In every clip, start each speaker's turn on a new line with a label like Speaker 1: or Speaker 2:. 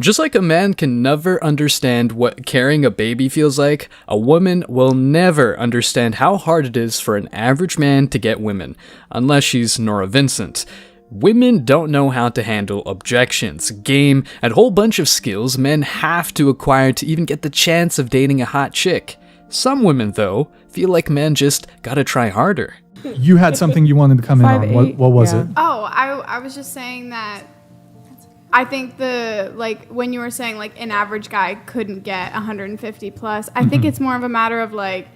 Speaker 1: Just like a man can never understand what carrying a baby feels like, a woman will never understand how hard it is for an average man to get women, unless she's Nora Vincent. Women don't know how to handle objections, game, and a whole bunch of skills men have to acquire to even get the chance of dating a hot chick. Some women, though, feel like men just gotta try harder.
Speaker 2: You had something you wanted to come in on. What was it?
Speaker 3: Oh, I was just saying that I think when you were saying like an average guy couldn't get 150 plus, I think it's more of a matter of like,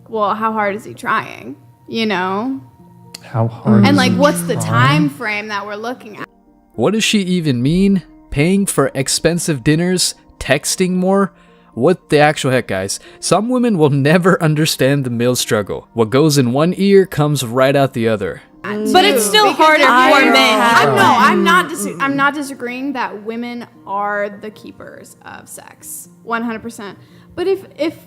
Speaker 3: well, how hard is he trying? You know?
Speaker 2: How hard
Speaker 3: And
Speaker 2: is
Speaker 3: like,
Speaker 2: he
Speaker 3: what's the
Speaker 2: trying?
Speaker 3: time frame that we're looking at?
Speaker 1: What does she even mean? Paying for expensive dinners? Texting more? What the actual heck, guys? Some women will never understand the male struggle. What goes in one ear comes right out the other.
Speaker 4: But it's still harder for men.
Speaker 3: I'm not disagreeing that women are the keepers of sex, 100%. But if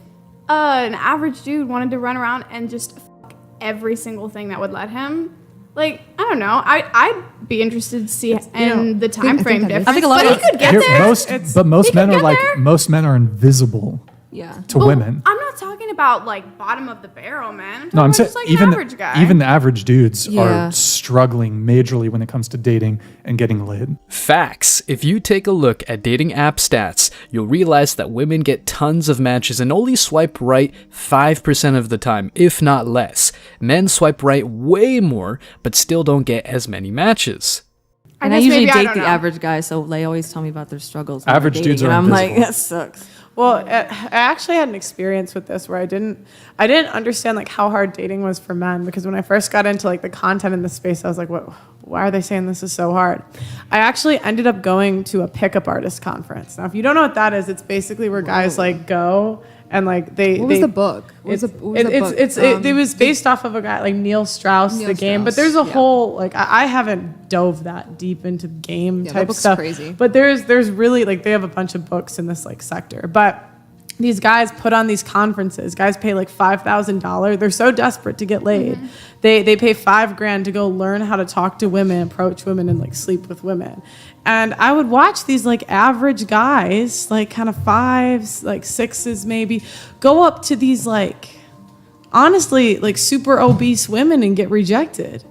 Speaker 3: an average dude wanted to run around and just fuck every single thing that would let him, like, I don't know, I'd be interested to see in the time frame difference.
Speaker 4: I think a lot
Speaker 3: but
Speaker 4: of
Speaker 3: he could get there.
Speaker 2: Most men are like there. Most men are invisible.
Speaker 4: Yeah.
Speaker 2: To women.
Speaker 3: I'm not talking about like bottom of the barrel, man. I'm talking
Speaker 2: No, I'm
Speaker 3: about
Speaker 2: saying
Speaker 3: just like
Speaker 2: even
Speaker 3: an average guy.
Speaker 2: even the average dudes
Speaker 4: Yeah.
Speaker 2: are struggling majorly when it comes to dating and getting laid.
Speaker 1: Facts. If you take a look at dating app stats, you'll realize that women get tons of matches and only swipe right 5% of the time, if not less. Men swipe right way more, but still don't get as many matches.
Speaker 4: And I
Speaker 3: guess
Speaker 4: usually
Speaker 3: maybe
Speaker 4: date
Speaker 3: don't
Speaker 4: the
Speaker 3: know.
Speaker 4: average guys, so they always tell me about their struggles. when
Speaker 2: Average
Speaker 4: they're
Speaker 2: dudes
Speaker 4: dating,
Speaker 2: are
Speaker 4: and I'm like,
Speaker 2: invisible.
Speaker 4: that sucks.
Speaker 5: Well, I actually had an experience with this where I didn't understand like how hard dating was for men, because when I first got into like the content in this space, I was like, what? Why are they saying this is so hard? I actually ended up going to a pickup artist conference. Now, if you don't know what that is, it's basically where guys like go and like they.
Speaker 6: What was the book? It
Speaker 5: was based off of a guy like Neil Strauss,
Speaker 6: Neil
Speaker 5: the game. But
Speaker 6: Strauss,
Speaker 5: there's a
Speaker 6: yeah.
Speaker 5: whole like I haven't dove that deep into game
Speaker 6: Yeah, that
Speaker 5: type
Speaker 6: book's
Speaker 5: stuff.
Speaker 6: crazy.
Speaker 5: But there's really like they have a bunch of books in this like sector. But these guys put on these conferences. Guys pay like $5,000. They're so desperate to get laid. They pay $5,000 to go learn how to talk to women, approach women, and like sleep with women. And I would watch these like average guys, like kind of 5s, like 6s maybe, go up to these like honestly like super obese women and get rejected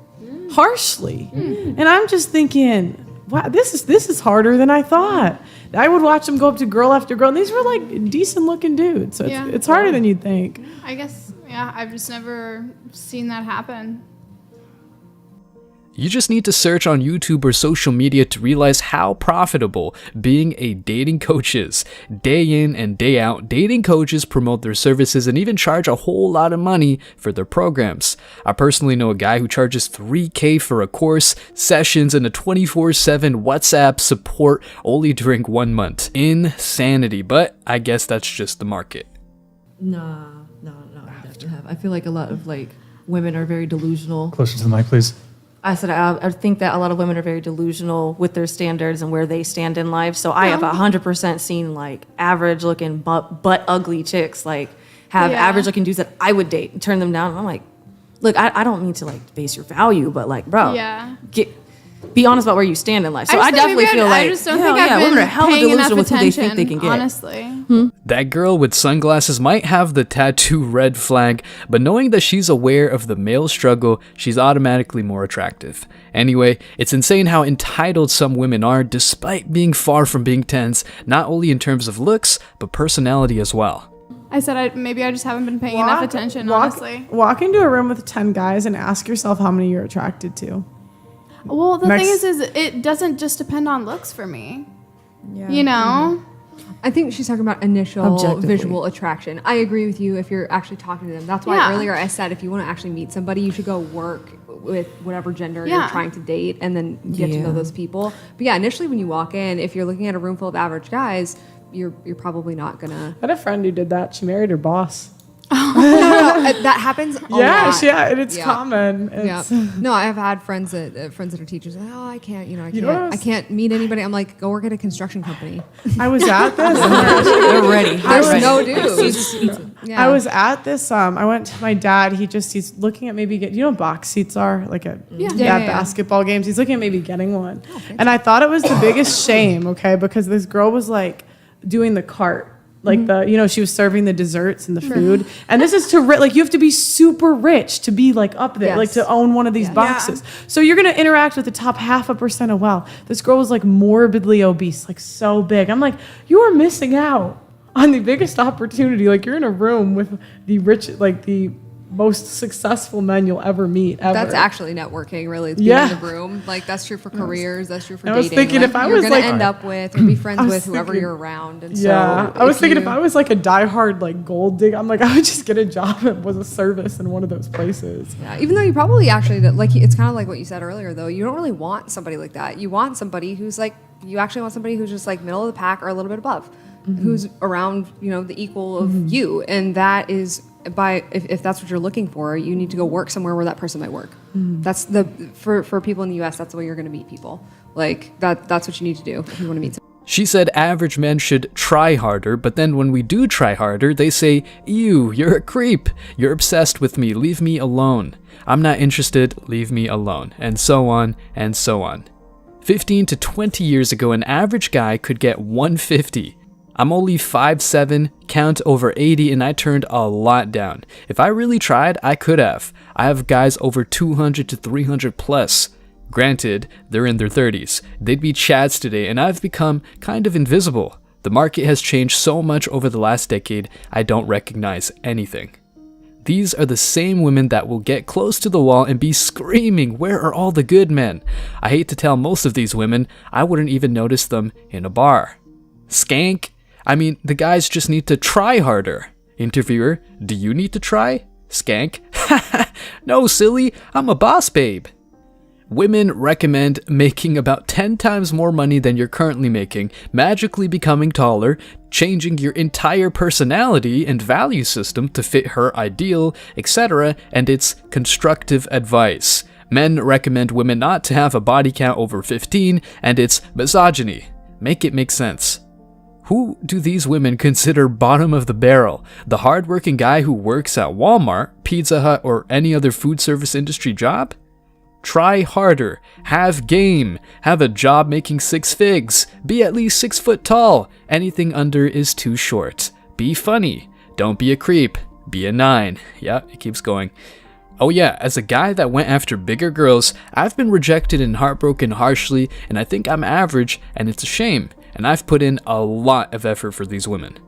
Speaker 5: harshly. And I'm just thinking, wow, this is harder than I thought. I would watch them go up to girl after girl, and these were like decent looking dudes. So it's harder than you'd think.
Speaker 3: I guess, yeah, I've just never seen that happen.
Speaker 1: You just need to search on YouTube or social media to realize how profitable being a dating coach is. Day in and day out, dating coaches promote their services and even charge a whole lot of money for their programs. I personally know a guy who charges $3,000 for a course, sessions, and a 24/7 WhatsApp support only during 1 month. Insanity, but I guess that's just the market.
Speaker 4: No, I definitely have. I feel like a lot of like women are very delusional.
Speaker 2: Closer to the mic, please.
Speaker 4: I said I think that a lot of women are very delusional with their standards and where they stand in life. So I have 100% seen like average looking but ugly chicks like have average looking dudes that I would date and turn them down. And I'm like, look, I don't mean to like base your value, but like, bro, be honest about where you stand in life. So I definitely feel like
Speaker 3: I just don't think I've
Speaker 4: women are
Speaker 3: been
Speaker 4: hella
Speaker 3: paying enough
Speaker 4: delusional with who they
Speaker 3: attention,
Speaker 4: think they can get.
Speaker 3: honestly.
Speaker 1: That girl with sunglasses might have the tattoo red flag, but knowing that she's aware of the male struggle, she's automatically more attractive. Anyway, it's insane how entitled some women are despite being far from being tense, not only in terms of looks, but personality as well.
Speaker 3: I said maybe I just haven't been paying enough attention, honestly.
Speaker 5: Walk into a room with 10 guys and ask yourself how many you're attracted to.
Speaker 3: Well, the thing is it doesn't just depend on looks for me. Yeah. You know?
Speaker 6: I think she's talking about initial
Speaker 4: Objectively.
Speaker 6: visual attraction. I agree with you if you're actually talking to them. That's why earlier I said if you want to actually meet somebody, you should go work with whatever gender you're trying to date and then get to know those people. But yeah, initially when you walk in, if you're looking at a room full of average guys, you're probably not gonna.
Speaker 5: I had a friend who did that. She married her boss.
Speaker 6: That happens a lot.
Speaker 5: And it's common.
Speaker 6: No, I have had friends that are teachers. Like, I can't, I can't meet anybody. I'm like, go work at a construction company.
Speaker 5: I was at this.
Speaker 4: They're ready.
Speaker 6: There's no dudes. Yeah.
Speaker 5: I was at this. I went to my dad. He's looking at maybe you know what box seats are like at basketball games. He's looking at maybe getting one. And I thought it was the biggest shame. Okay, because this girl was like doing the cart. Like she was serving the desserts and the food. And this is like you have to be super rich to be like up there, like to own one of these boxes. So you're going to interact with the top 0.5% of wealth. This girl was like morbidly obese, like so big. I'm like, you are missing out on the biggest opportunity. Like you're in a room with the rich, like the most successful men you'll ever meet ever.
Speaker 6: That's actually networking, really. It's being in the room. Like that's true for careers. That's true for dating.
Speaker 5: I was thinking
Speaker 6: like,
Speaker 5: if I
Speaker 6: you're
Speaker 5: was
Speaker 6: gonna
Speaker 5: like
Speaker 6: end up with or be friends with whoever you're around. And
Speaker 5: I was thinking if I was like a diehard like gold digger, I'm like I would just get a job that was a service in one of those places.
Speaker 6: Yeah, even though you probably actually like it's kind of like what you said earlier though. You don't really want somebody like that. You want somebody who's like you actually want somebody who's just like middle of the pack or a little bit above, who's around the equal of you, and that is. If that's what you're looking for, you need to go work somewhere where that person might work. That's for people in the U.S. That's the way you're going to meet people. Like that's what you need to do if you want to meet someone.
Speaker 1: She said average men should try harder, but then when we do try harder, they say, "Ew, you're a creep. You're obsessed with me. Leave me alone. I'm not interested. Leave me alone." And so on and so on. 15 to 20 years ago, an average guy could get 150. I'm only 5'7", count over 80, and I turned a lot down. If I really tried, I could have. I have guys over 200 to 300 plus. Granted, they're in their 30s. They'd be chads today, and I've become kind of invisible. The market has changed so much over the last decade, I don't recognize anything. These are the same women that will get close to the wall and be screaming, "Where are all the good men?" I hate to tell most of these women, I wouldn't even notice them in a bar. Skank? I mean, the guys just need to try harder. Interviewer, do you need to try? Skank, no, silly, I'm a boss babe. Women recommend making about 10 times more money than you're currently making, magically becoming taller, changing your entire personality and value system to fit her ideal, etc., and it's constructive advice. Men recommend women not to have a body count over 15, and it's misogyny. Make it make sense. Who do these women consider bottom of the barrel? The hardworking guy who works at Walmart, Pizza Hut, or any other food service industry job? Try harder, have game, have a job making 6 figs, be at least 6 foot tall, anything under is too short. Be funny, don't be a creep, be a 9. Yeah, it keeps going. Oh yeah, as a guy that went after bigger girls, I've been rejected and heartbroken harshly, and I think I'm average, and it's a shame. And I've put in a lot of effort for these women.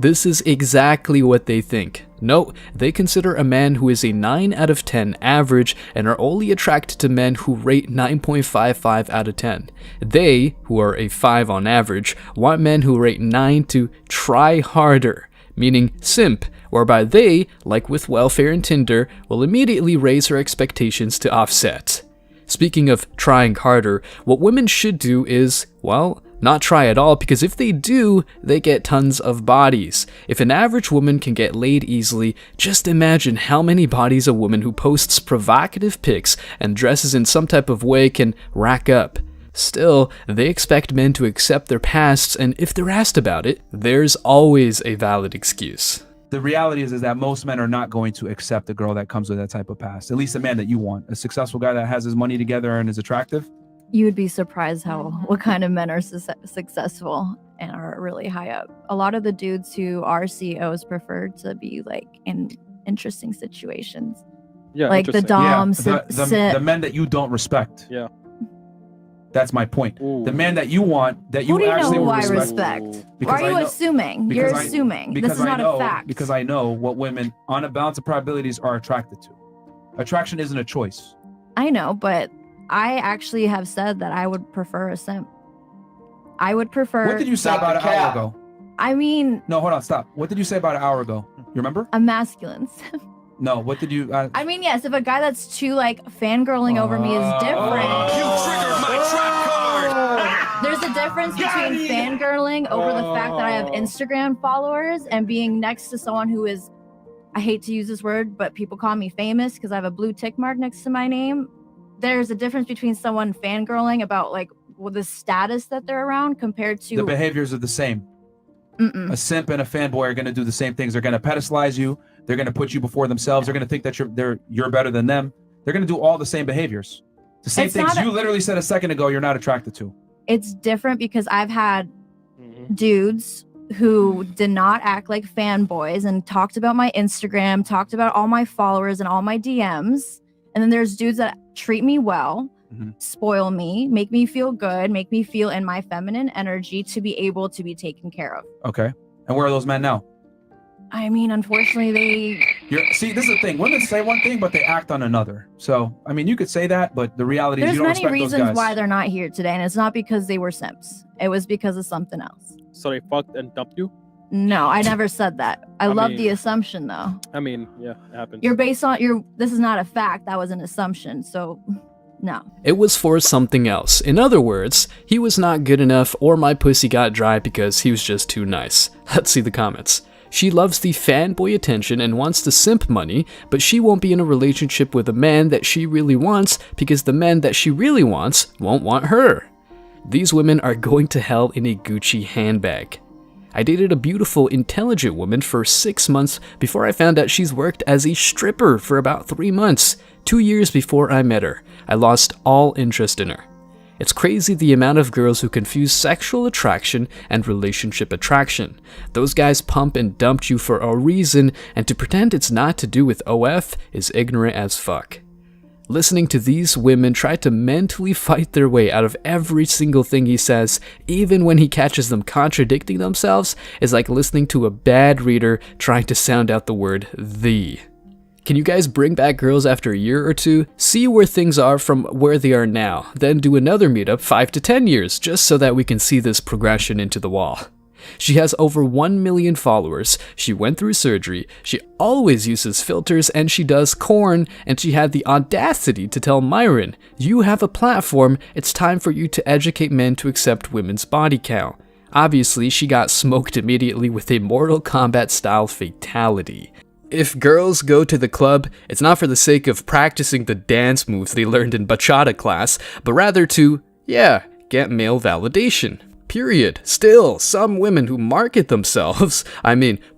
Speaker 1: This is exactly what they think. No, they consider a man who is a 9 out of 10 average and are only attracted to men who rate 9.55 out of 10. They, who are a 5 on average, want men who rate 9 to try harder, meaning simp, whereby they, like with welfare and Tinder, will immediately raise her expectations to offset. Speaking of trying harder, what women should do is, well, not try at all, because if they do, they get tons of bodies. If an average woman can get laid easily, just imagine how many bodies a woman who posts provocative pics and dresses in some type of way can rack up. Still, they expect men to accept their pasts, and if they're asked about it, there's always a valid excuse.
Speaker 7: The reality is that most men are not going to accept a girl that comes with that type of past. At least a man that you want. A successful guy that has his money together and is attractive.
Speaker 8: You would be surprised what kind of men are successful and are really high up. A lot of the dudes who are CEOs prefer to be like in interesting situations.
Speaker 9: Yeah,
Speaker 8: like the doms,
Speaker 7: the men that you don't respect.
Speaker 9: Yeah.
Speaker 7: That's my point.
Speaker 9: Ooh.
Speaker 7: The man that you want, that you
Speaker 8: Who do you
Speaker 7: actually
Speaker 8: know who
Speaker 7: will
Speaker 8: I
Speaker 7: respect.
Speaker 8: respect? Why are you assuming? You're assuming. This is not a fact.
Speaker 7: Because I know what women, on a balance of probabilities, are attracted to. Attraction isn't a choice.
Speaker 8: I know, but I actually have said that I would prefer a simp. I would prefer...
Speaker 7: What did you say about an hour ago?
Speaker 8: I mean...
Speaker 7: No, hold on, stop. What did you say about an hour ago? You remember?
Speaker 8: A masculine simp.
Speaker 7: No, what did you...
Speaker 8: I mean, yes, if a guy that's too, like, fangirling over me is different.
Speaker 10: You triggered my trap card!
Speaker 8: There's a difference between fangirling over the fact that I have Instagram followers and being next to someone who is... I hate to use this word, but people call me famous because I have a blue tick mark next to my name. There's a difference between someone fangirling about, like, the status that they're around compared to...
Speaker 7: The behaviors are the same.
Speaker 8: Mm-mm.
Speaker 7: A simp and a fanboy are going to do the same things. They're going to pedestalize you. They're going to put you before themselves. They're going to think that you're better than them. They're going to do all the same behaviors. The same things you literally said a second ago you're not attracted to.
Speaker 8: It's different because I've had dudes who did not act like fanboys and talked about my Instagram, talked about all my followers and all my DMs. And then there's dudes that treat me well, spoil me, make me feel good, make me feel in my feminine energy to be able to be taken care of.
Speaker 7: Okay. And where are those men now?
Speaker 8: I mean, unfortunately,
Speaker 7: See, this is the thing. Women say one thing, but they act on another. So, I mean, you could say that, but the reality is you don't respect those guys.
Speaker 8: There's many reasons why they're not here today, and it's not because they were simps. It was because of something else.
Speaker 9: So they fucked and dumped you?
Speaker 8: No, I never said that. I love the assumption, though.
Speaker 9: I mean, yeah, it happens.
Speaker 8: This is not a fact. That was an assumption. So, no.
Speaker 1: It was for something else. In other words, he was not good enough or my pussy got dry because he was just too nice. Let's see the comments. She loves the fanboy attention and wants the simp money, but she won't be in a relationship with a man that she really wants because the man that she really wants won't want her. These women are going to hell in a Gucci handbag. I dated a beautiful, intelligent woman for 6 months before I found out she's worked as a stripper for about 3 months. 2 years before I met her, I lost all interest in her. It's crazy the amount of girls who confuse sexual attraction and relationship attraction. Those guys pump and dump you for a reason, and to pretend it's not to do with OF is ignorant as fuck. Listening to these women try to mentally fight their way out of every single thing he says, even when he catches them contradicting themselves, is like listening to a bad reader trying to sound out the word "the." Can you guys bring back girls after a year or two? See where things are from where they are now, then do another meetup 5 to 10 years, just so that we can see this progression into the wall. She has over 1 million followers, she went through surgery, she always uses filters, and she does corn, and she had the audacity to tell Myron, "You have a platform, it's time for you to educate men to accept women's body count." Obviously, she got smoked immediately with a Mortal Kombat style fatality. If girls go to the club, it's not for the sake of practicing the dance moves they learned in bachata class, but rather to, get male validation. Period. Still, some women who market themselves,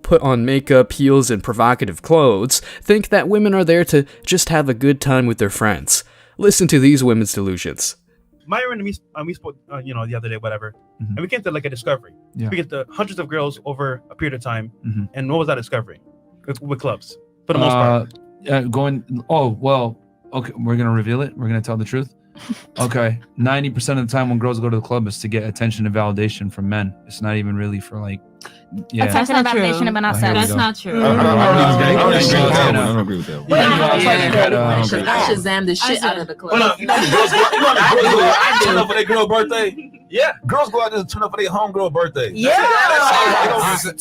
Speaker 1: put on makeup, heels, and provocative clothes, think that women are there to just have a good time with their friends. Listen to these women's delusions.
Speaker 11: Myron and we spoke, the other day, whatever, and we came to like a discovery.
Speaker 7: Yeah.
Speaker 11: We get the hundreds of girls over a period of time, and what was that discovery? With clubs, for the most part.
Speaker 7: Okay, we're gonna reveal it. We're gonna tell the truth. Okay, 90% of the time when girls go to the club is to get attention and validation from men. It's not even really for
Speaker 12: Attention and validation, but not sex.
Speaker 13: That's not true.
Speaker 12: I
Speaker 13: don't agree with that. I Shazam the shit out of the club.
Speaker 10: I turn up for their girl birthday. Yeah, girls go out there and turn up for their homegirl birthday.
Speaker 13: Yeah.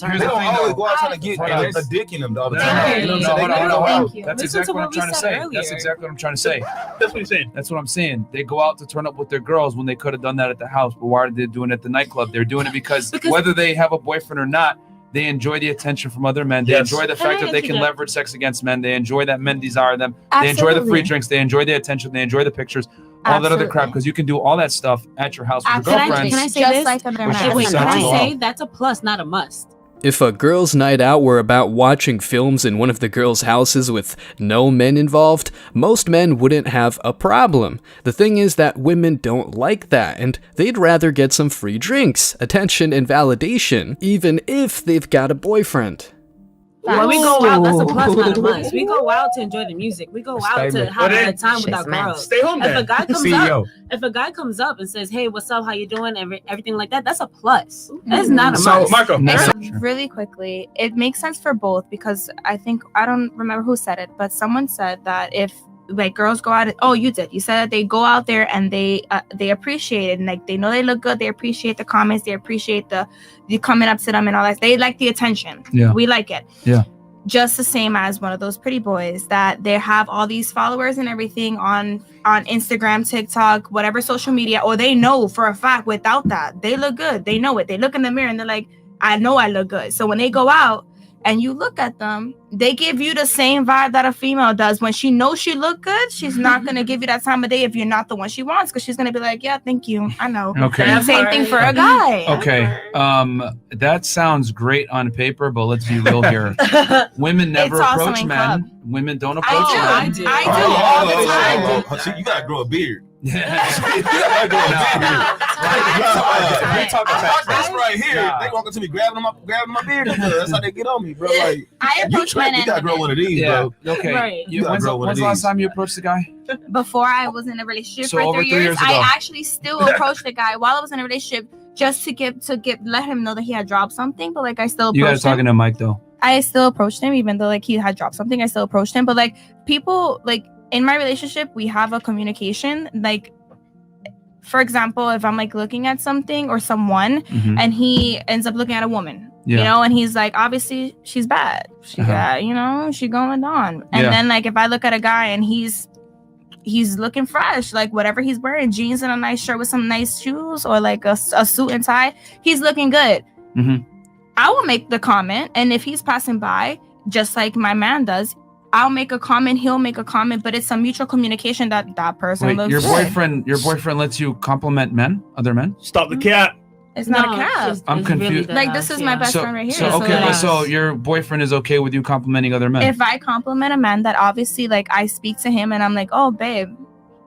Speaker 10: They don't always go out trying to get a dick in them all the time.
Speaker 13: Thank you.
Speaker 7: That's exactly what I'm trying to say. That's exactly what I'm trying to say.
Speaker 11: That's what he's saying.
Speaker 7: That's what I'm saying. They go out to turn up with their girls when they could have done that at the house. But why are they doing it at the nightclub? They're doing it because whether they have a boyfriend or not, they enjoy the attention from other men. They enjoy the fact that they can leverage sex against men. They enjoy that men desire them. They enjoy the free drinks. They enjoy the attention. They enjoy the pictures. All that other crap, because you can do all that stuff at your house with your girlfriends.
Speaker 12: Can I say this? Can I say that's a plus, not a must?
Speaker 1: If a girls' night out were about watching films in one of the girls' houses with no men involved, most men wouldn't have a problem. The thing is that women don't like that, and they'd rather get some free drinks, attention, and validation, even if they've got a boyfriend.
Speaker 12: When we go out, that's a plus, not a must. We go out to enjoy the music. We go out to have a good time with our girls.
Speaker 11: Stay home,
Speaker 12: if a guy comes up and says, "Hey, what's up? How you doing?" Everything like that, that's a plus. That's not a must.
Speaker 11: Marco,
Speaker 14: really quickly, it makes sense for both because I don't remember who said it, but someone said that if like girls go out, you said that they go out there and they appreciate it, and like they know they look good, they appreciate the comments, they appreciate the coming up to them and all that. They like the attention. We like it. Just the same as one of those pretty boys that they have all these followers and everything on Instagram, TikTok, whatever social media, or they know for a fact without that they look good. They know it. They look in the mirror and they're like, I know I look good. So when they go out, and you look at them, they give you the same vibe that a female does. When she knows she look good, she's not gonna give you that time of day if you're not the one she wants, because she's gonna be like, yeah, thank you, I know.
Speaker 7: Okay.
Speaker 14: Same thing for a guy.
Speaker 7: Okay. That sounds great on paper, but let's be real here. Women never
Speaker 14: It's also
Speaker 7: approach
Speaker 14: in
Speaker 7: men.
Speaker 14: club.
Speaker 7: Women don't approach men.
Speaker 14: I do all the time.
Speaker 10: See, you gotta grow a beard.
Speaker 7: Yeah.
Speaker 10: You gotta grow a beard. This right here, they walking to me, grabbing my beard. That's how they get on me, bro. Like,
Speaker 14: I approach men.
Speaker 10: You gotta grow one of these, bro.
Speaker 7: Okay.
Speaker 12: Right.
Speaker 7: When's the last time you approached the guy?
Speaker 14: Before I was in a relationship
Speaker 7: So
Speaker 14: for
Speaker 7: over
Speaker 14: 3
Speaker 7: 3
Speaker 14: years,
Speaker 7: years ago.
Speaker 14: I actually still approached the guy while I was in a relationship just to let him know that he had dropped something. But like, I still
Speaker 7: You guys
Speaker 14: approached him.
Speaker 7: talking to Mike though?
Speaker 14: I still approached him even though like he had dropped something. I still approached him. But like, people, like, in my relationship, we have a communication. Like, for example, if I'm like looking at something or someone and he ends up looking at a woman, you know, and he's like, obviously she's bad. She got, you know, she going on. And then like, if I look at a guy and he's looking fresh, like whatever he's wearing, jeans and a nice shirt with some nice shoes, or like a suit and tie, he's looking good. I will make the comment, and if he's passing by, just like my man does, I'll make a comment, he'll make a comment, but it's a mutual communication that person
Speaker 7: Wait,
Speaker 14: looks
Speaker 7: your
Speaker 14: good.
Speaker 7: boyfriend lets you compliment other men?
Speaker 11: Stop the cat.
Speaker 14: It's not a cap.
Speaker 7: I'm confused.
Speaker 14: Like, this is my best friend right here.
Speaker 7: So okay, but so your boyfriend is okay with you complimenting other men?
Speaker 14: If I compliment a man that obviously, like, I speak to him and I'm like, oh, babe,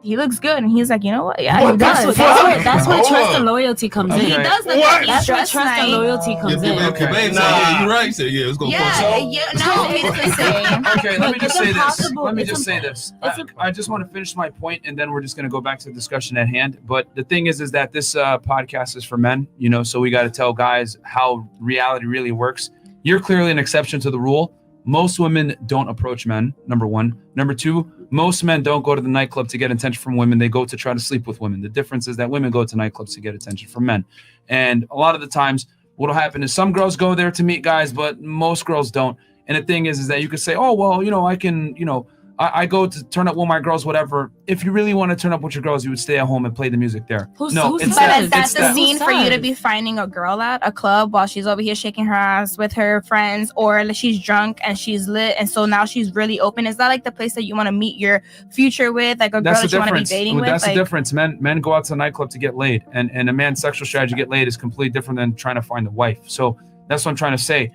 Speaker 14: he looks good, and he's like, you know what? Yeah, he does.
Speaker 12: That's where trust and loyalty comes in.
Speaker 14: He does look like he's
Speaker 12: That's where
Speaker 14: dressed
Speaker 12: trust and
Speaker 14: nice.
Speaker 12: loyalty comes in.
Speaker 10: Okay, babe, yeah, you're right. So yeah, it's gonna
Speaker 14: No, he doesn't say.
Speaker 7: Okay, let me just say this.
Speaker 12: impossible.
Speaker 7: Let me
Speaker 12: It's
Speaker 7: just say this. I just want to finish my point, and then we're just going to go back to the discussion at hand. But the thing is that this podcast is for men, you know, so we got to tell guys how reality really works. You're clearly an exception to the rule. Most women don't approach men, number one. Number two, most men don't go to the nightclub to get attention from women. They go to try to sleep with women. The difference is that women go to nightclubs to get attention from men. And a lot of the times, what'll happen is some girls go there to meet guys, but most girls don't. And the thing is that you could say, oh, well, you know, I can, you know, I go to turn up with my girls, whatever. If you really want to turn up with your girls, you would stay at home and play the music there.
Speaker 14: But is that the scene for you to be finding a girl at a club while she's over here shaking her ass with her friends, or she's drunk and she's lit, and so now she's really open? Is that like the place that you want to meet your future with, like a girl that you want to be dating with?
Speaker 7: That's the difference. Men go out to the nightclub to get laid, and a man's sexual strategy to get laid is completely different than trying to find a wife. So that's what I'm trying to say.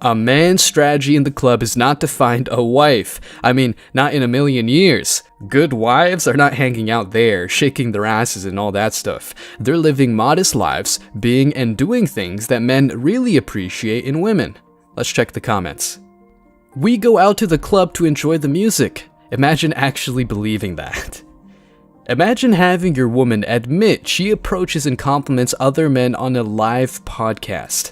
Speaker 1: A man's strategy in the club is not to find a wife. I mean, not in a million years. Good wives are not hanging out there, shaking their asses and all that stuff. They're living modest lives, being and doing things that men really appreciate in women. Let's check the comments. We go out to the club to enjoy the music. Imagine actually believing that. Imagine having your woman admit she approaches and compliments other men on a live podcast.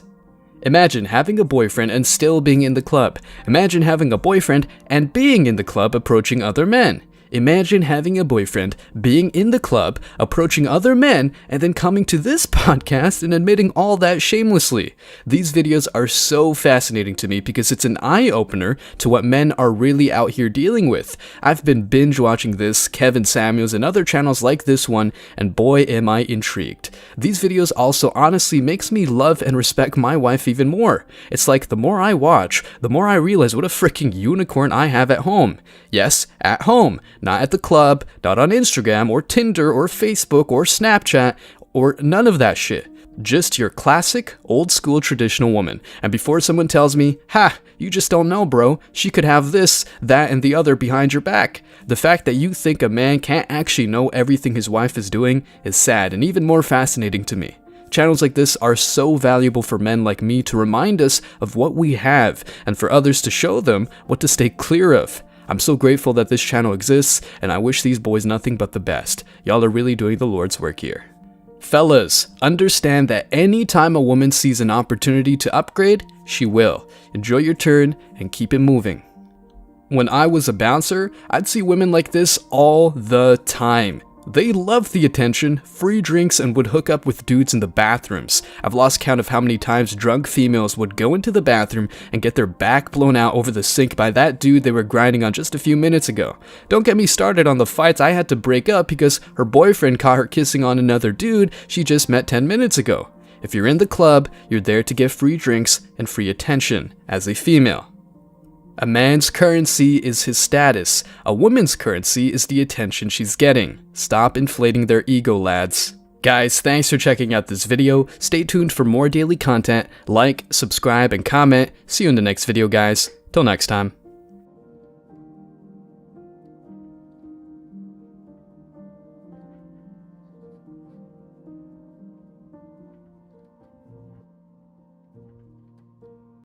Speaker 1: Imagine having a boyfriend and still being in the club. Imagine having a boyfriend and being in the club approaching other men. Imagine having a boyfriend, being in the club, approaching other men, and then coming to this podcast and admitting all that shamelessly. These videos are so fascinating to me because it's an eye-opener to what men are really out here dealing with. I've been binge-watching this, Kevin Samuels, and other channels like this one, and boy am I intrigued. These videos also honestly makes me love and respect my wife even more. It's like the more I watch, the more I realize what a freaking unicorn I have at home. Yes, at home. Not at the club, not on Instagram or Tinder or Facebook or Snapchat or none of that shit. Just your classic, old school traditional woman. And before someone tells me, ha, you just don't know, bro, she could have this, that, and the other behind your back. The fact that you think a man can't actually know everything his wife is doing is sad and even more fascinating to me. Channels like this are so valuable for men like me to remind us of what we have and for others to show them what to stay clear of. I'm so grateful that this channel exists, and I wish these boys nothing but the best. Y'all are really doing the Lord's work here. Fellas, understand that anytime a woman sees an opportunity to upgrade, she will. Enjoy your turn and keep it moving. When I was a bouncer, I'd see women like this all the time. They loved the attention, free drinks, and would hook up with dudes in the bathrooms. I've lost count of how many times drunk females would go into the bathroom and get their back blown out over the sink by that dude they were grinding on just a few minutes ago. Don't get me started on the fights I had to break up because her boyfriend caught her kissing on another dude she just met 10 minutes ago. If you're in the club, you're there to get free drinks and free attention as a female. A man's currency is his status. A woman's currency is the attention she's getting. Stop inflating their ego, lads. Guys, thanks for checking out this video. Stay tuned for more daily content. Like, subscribe, and comment. See you in the next video, guys. Till next time.